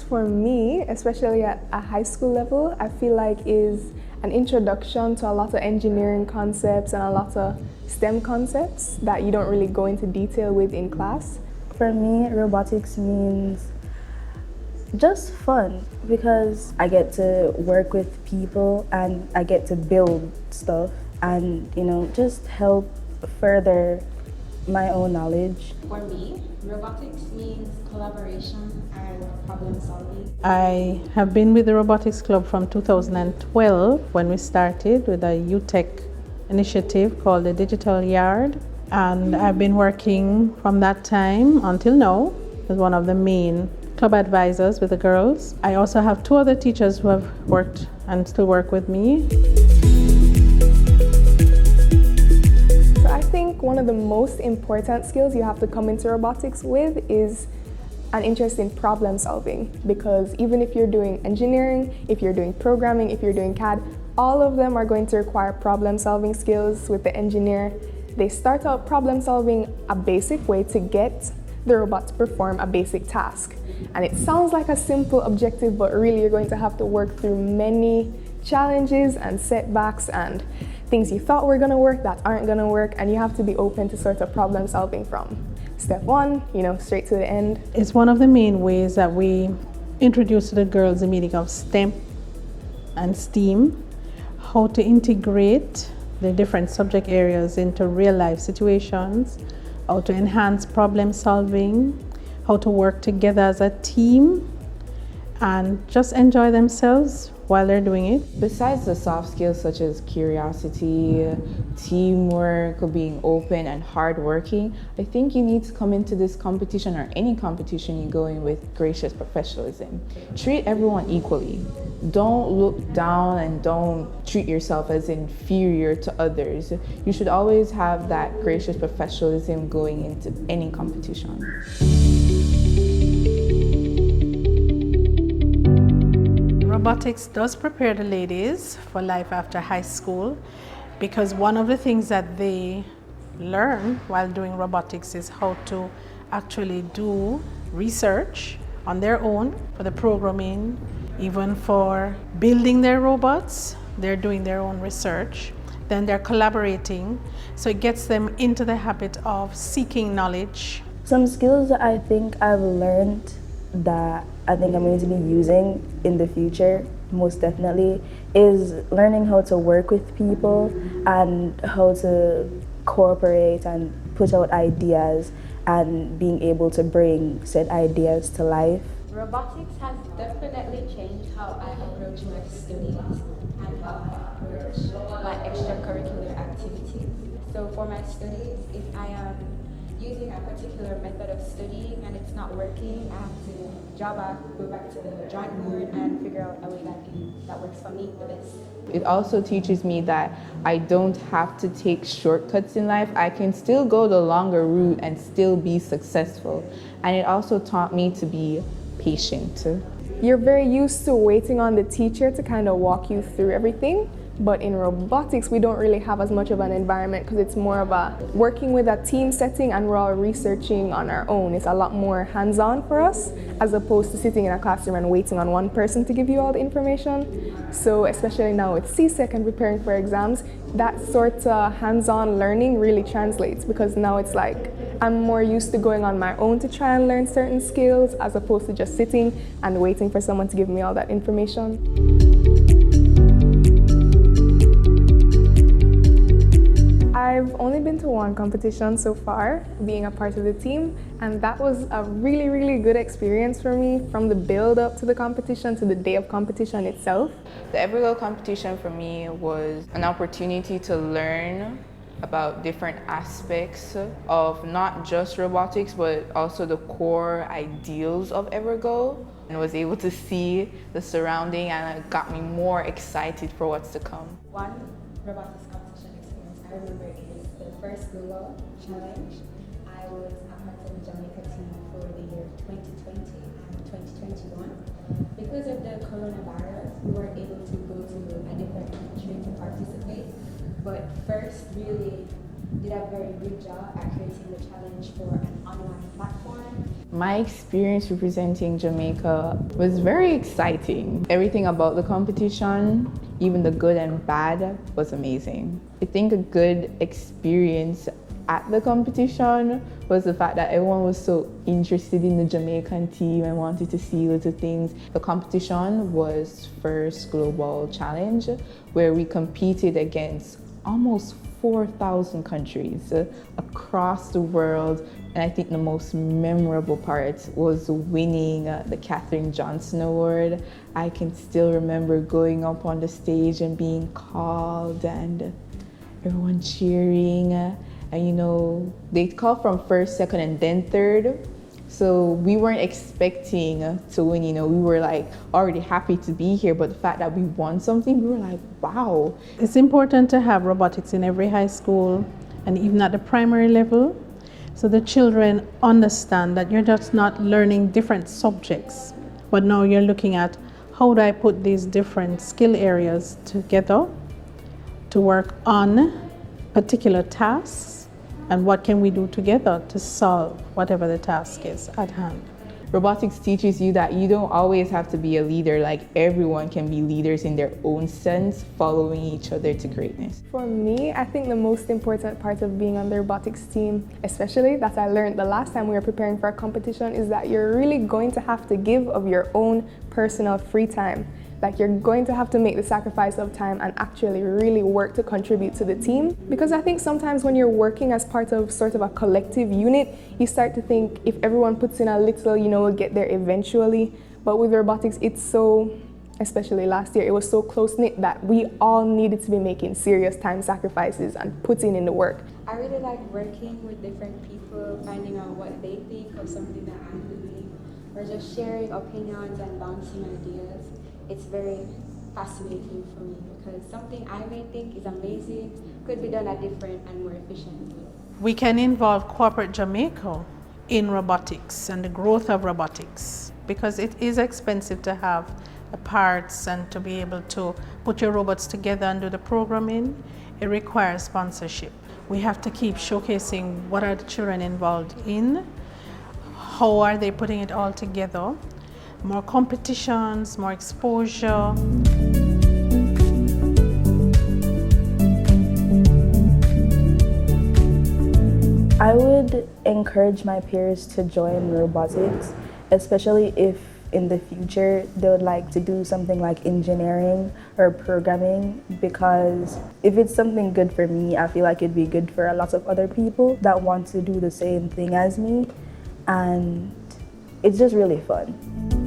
for me, especially at a high school level, I feel like is an introduction to a lot of engineering concepts and a lot of STEM concepts that you don't really go into detail with in class. For me, robotics means just fun because I get to work with people and I get to build stuff and, just help further my own knowledge. For me, robotics means collaboration and problem solving. I have been with the Robotics Club from 2012 when we started with a UTech initiative called the Digital Yard. And I've been working from that time until now as one of the main club advisors with the girls. I also have 2 other teachers who have worked and still work with me. I think one of the most important skills you have to come into robotics with is an interest in problem solving, because even if you're doing engineering, if you're doing programming, if you're doing CAD, all of them are going to require problem solving skills. With the engineer, they start out problem solving a basic way to get the robot to perform a basic task. And it sounds like a simple objective, but really you're going to have to work through many challenges and setbacks and things you thought were going to work that aren't going to work, and you have to be open to sort of problem solving from step 1, straight to the end. It's one of the main ways that we introduce to the girls the meaning of STEM and STEAM, how to integrate the different subject areas into real life situations, how to enhance problem solving, how to work together as a team, and just enjoy themselves while they're doing it. Besides the soft skills such as curiosity, teamwork, being open and hardworking, I think you need to come into this competition or any competition you go in with gracious professionalism. Treat everyone equally. Don't look down and don't treat yourself as inferior to others. You should always have that gracious professionalism going into any competition. Robotics does prepare the ladies for life after high school, because one of the things that they learn while doing robotics is how to actually do research on their own for the programming, even for building their robots. They're doing their own research, then they're collaborating, so it gets them into the habit of seeking knowledge. Some skills that I think I've learned that I think I'm going to be using in the future, most definitely, is learning how to work with people and how to cooperate and put out ideas and being able to bring said ideas to life. Robotics has definitely changed how I approach my studies and how I approach my extracurricular activities. So for my studies, if I am using a particular method of studying and it's not working, I have to go back to the drawing board and figure out a way that works for me for this. It also teaches me that I don't have to take shortcuts in life. I can still go the longer route and still be successful. And it also taught me to be patient. You're very used to waiting on the teacher to kind of walk you through everything. But in robotics, we don't really have as much of an environment because it's more of a working with a team setting and we're all researching on our own. It's a lot more hands-on for us as opposed to sitting in a classroom and waiting on one person to give you all the information. So especially now with CSEC and preparing for exams, that sort of hands-on learning really translates, because now it's like I'm more used to going on my own to try and learn certain skills as opposed to just sitting and waiting for someone to give me all that information. I've only been to one competition so far, being a part of the team, and that was a really, really good experience for me, from the build up to the competition to the day of competition itself. The Evergirl competition for me was an opportunity to learn about different aspects of not just robotics, but also the core ideals of Evergirl, and was able to see the surrounding, and it got me more excited for what's to come. One robotics competition experience I remember is the first Google challenge. I was a part of the Jamaica team for the year 2020 and 2021. Because of the coronavirus, we weren't able to go to a different country to participate. But first, really did a very good job at creating the challenge for an online platform. My experience representing Jamaica was very exciting. Everything about the competition, even the good and bad, was amazing. I think a good experience at the competition was the fact that everyone was so interested in the Jamaican team and wanted to see little things. The competition was First Global Challenge, where we competed against almost 4,000 countries across the world. And I think the most memorable part was winning the Katherine Johnson Award. I can still remember going up on the stage and being called and everyone cheering. And you know, they called from first, second, and then third. So we weren't expecting to win, you know, we were like already happy to be here, but the fact that we won something, we were like, wow. It's important to have robotics in every high school and even at the primary level, so the children understand that you're just not learning different subjects, but now you're looking at how do I put these different skill areas together to work on particular tasks, and what can we do together to solve whatever the task is at hand. Robotics teaches you that you don't always have to be a leader, like everyone can be leaders in their own sense, following each other to greatness. For me, I think the most important part of being on the robotics team, especially that I learned the last time we were preparing for a competition, is that you're really going to have to give of your own personal free time. Like you're going to have to make the sacrifice of time and actually really work to contribute to the team. Because I think sometimes when you're working as part of sort of a collective unit, you start to think if everyone puts in a little, you know, we'll get there eventually. But with robotics, it's so, especially last year, it was so close-knit that we all needed to be making serious time sacrifices and putting in the work. I really like working with different people, finding out what they think of something that I'm doing, or just sharing opinions and bouncing ideas. It's very fascinating for me because something I may think is amazing could be done a different and more efficient way. We can involve corporate Jamaica in robotics and the growth of robotics, because it is expensive to have the parts and to be able to put your robots together and do the programming. It requires sponsorship. We have to keep showcasing what are the children involved in, how are they putting it all together. More competitions, more exposure. I would encourage my peers to join robotics, especially if in the future they would like to do something like engineering or programming, because if it's something good for me, I feel like it'd be good for a lot of other people that want to do the same thing as me, and it's just really fun.